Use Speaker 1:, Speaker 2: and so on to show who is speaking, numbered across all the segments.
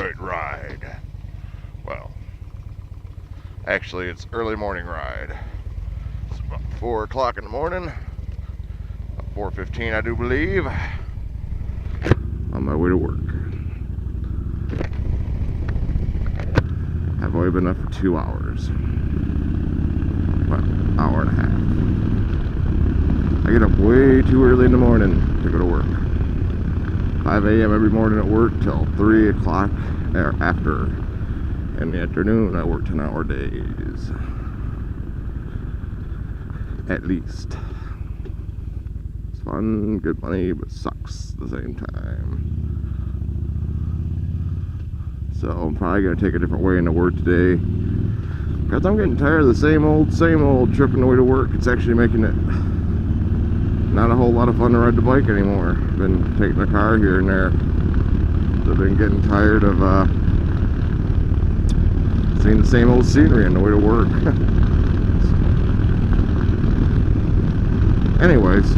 Speaker 1: night ride. Well, actually, it's early morning ride. It's about 4 o'clock in the morning. 4:15, I do believe. On my way to work. I've only been up for 2 hours. Well, hour and a half. I get up way too early in the morning to go to work. 5 a.m. every morning at work till 3 o'clock after. In the afternoon, I work 10-hour days. At least. It's fun, good money, but sucks at the same time. So I'm probably going to take a different way into work today. Because I'm getting tired of the same old tripping the way to work. It's actually making it not a whole lot of fun to ride the bike anymore. I've been taking the car here and there. So I've been getting tired of seeing the same old scenery on the way to work. Anyways,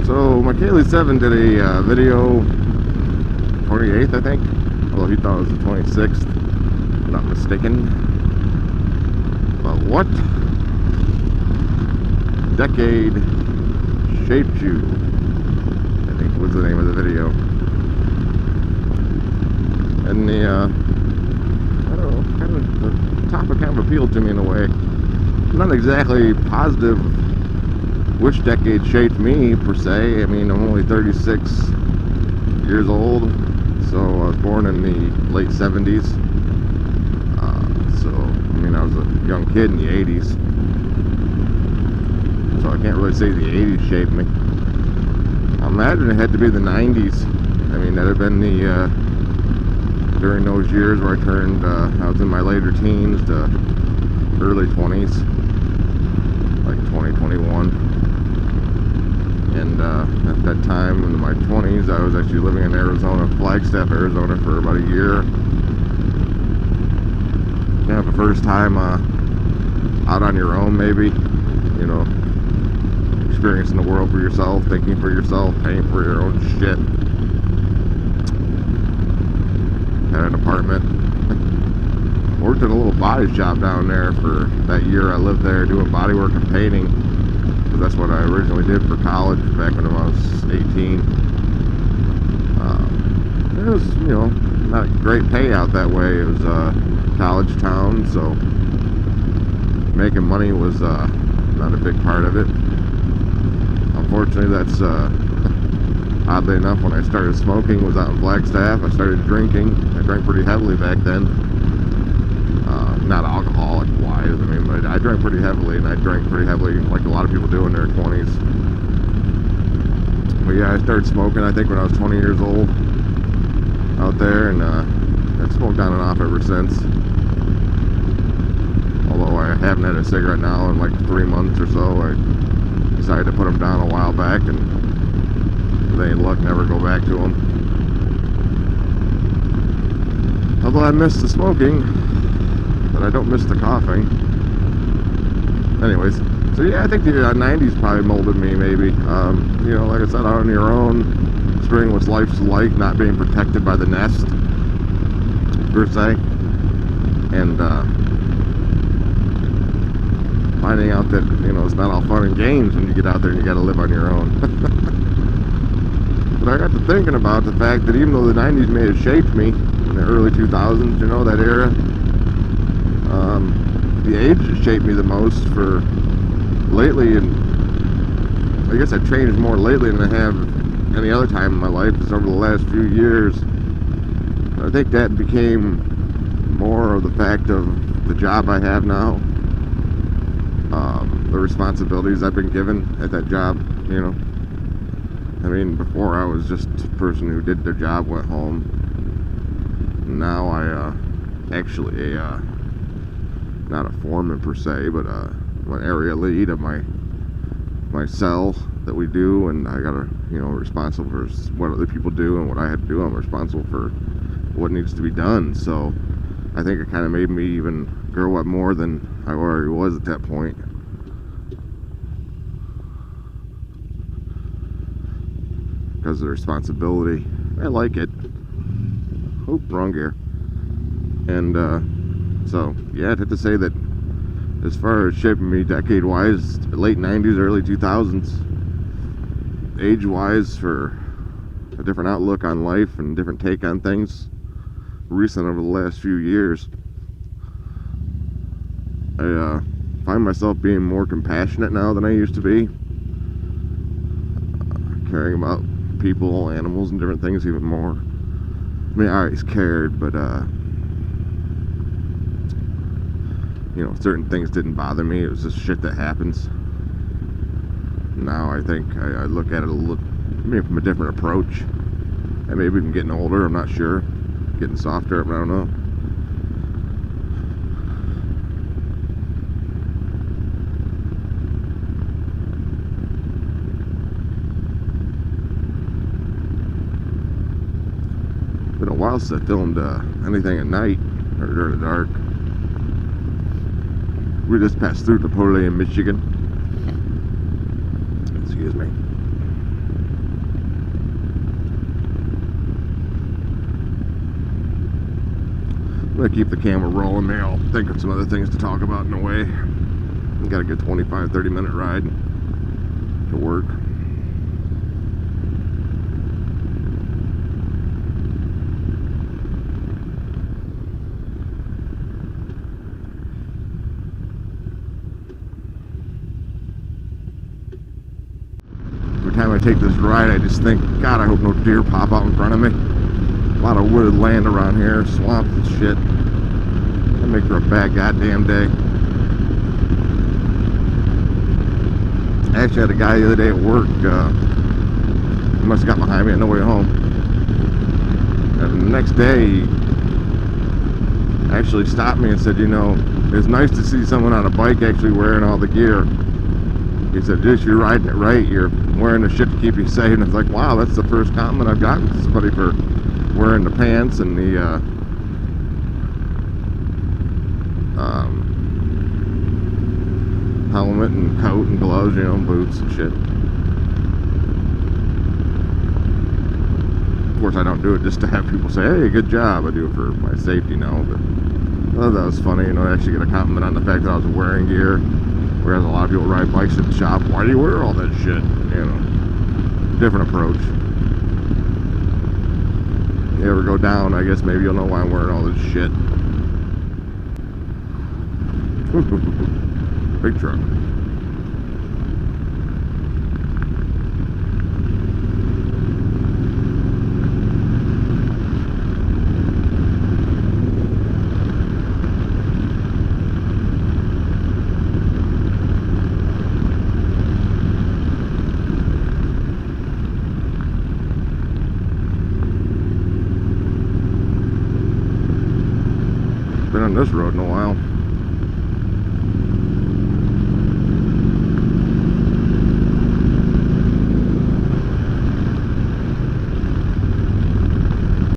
Speaker 1: so my Kaylee 7 did a video 28th, I think. Although he thought it was the 26th, if I'm not mistaken. But what decade shaped you? I think was the name of the video. And the I don't know, kind of the topic kind of appealed to me in a way. I'm not exactly positive which decade shaped me per se. I mean, I'm only 36 years old, so I was born in the late 70s. So I mean, I was a young kid in the 80s. So I can't really say the 80s shaped me. I imagine it had to be the 90s. I mean, that had been the during those years where I turned, I was in my later teens to early 20s, like 2021. And at that time, in my 20s, I was actually living in Arizona, Flagstaff, Arizona, for about a year. Yeah, the first time out on your own, maybe, you know, experiencing the world for yourself, thinking for yourself, paying for your own shit. Had an apartment. Worked at a little body shop down there for that year I lived there, doing body work and painting. Because that's what I originally did for college back when I was 18. It was, you know, not a great payout that way. It was a college town, so making money was not a big part of it. Unfortunately, that's oddly enough, when I started smoking, was out in Flagstaff. I started drinking. I drank pretty heavily back then. Not alcoholic-wise, I mean, but I drank pretty heavily, and I drank pretty heavily like a lot of people do in their 20s. But yeah, I started smoking, I think, when I was 20 years old out there, and I've smoked on and off ever since. Although I haven't had a cigarette now in like 3 months or so. I decided to put them down a while back, and with any luck, never go back to them. Although I miss the smoking, but I don't miss the coughing. Anyways, so yeah, I think the 90s probably molded me, maybe. You know, like I said, out on your own, experiencing what life's like, not being protected by the nest, per se. And finding out that, you know, it's not all fun and games when you get out there and you gotta live on your own. But I got to thinking about the fact that even though the 90s may have shaped me in the early 2000s, you know, that era, the age that shaped me the most for lately, and I guess I've changed more lately than I have any other time in my life, is over the last few years. I think that became more of the fact of the job I have now, the responsibilities I've been given at that job, you know. I mean, before I was just a person who did their job, went home. Now I actually not a foreman per se, but I'm an area lead of my cell that we do, and I gotta, you know, responsible for what other people do and what I had to do. I'm responsible for what needs to be done. So I think it kind of made me even grow up more than I already was at that point. Because of the responsibility. I like it. Oh, wrong gear. And so yeah, I'd have to say that as far as shaping me decade-wise, late 90s, early 2000s, age-wise, for a different outlook on life and different take on things, recent over the last few years, I find myself being more compassionate now than I used to be, caring about people, animals, and different things even more. I mean, I always cared, but you know, certain things didn't bother me. It was just shit that happens. Now I think I look at it a little, maybe from a different approach. And maybe I'm getting older, I'm not sure. Getting softer, I don't know. Been a while since I filmed anything at night or during the dark. We just passed through Napoleon, Michigan. Excuse me. I'm gonna keep the camera rolling. Maybe I'll think of some other things to talk about in a way. Got a good 25-30 minute ride to work. Every time I take this ride, I just think, God, I hope no deer pop out in front of me. A lot of wooded land around here, swamps and shit. That make for a bad goddamn day. I actually had a guy the other day at work, he must have got behind me on the way home. And the next day, he actually stopped me and said, you know, it's nice to see someone on a bike actually wearing all the gear. He said, just you're riding it right, you're wearing the shit to keep you safe. And it's like, wow, that's the first compliment I've gotten to somebody for wearing the pants and the helmet and coat and gloves, you know, and boots and shit. Of course, I don't do it just to have people say, hey, good job. I do it for my safety now. But I thought that was funny, you know, I actually get a compliment on the fact that I was wearing gear. Whereas a lot of people ride bikes at the shop. Why do you wear all that shit? You know, different approach. You ever go down, I guess maybe you'll know why I'm wearing all this shit. Big truck. Been on this road in a while.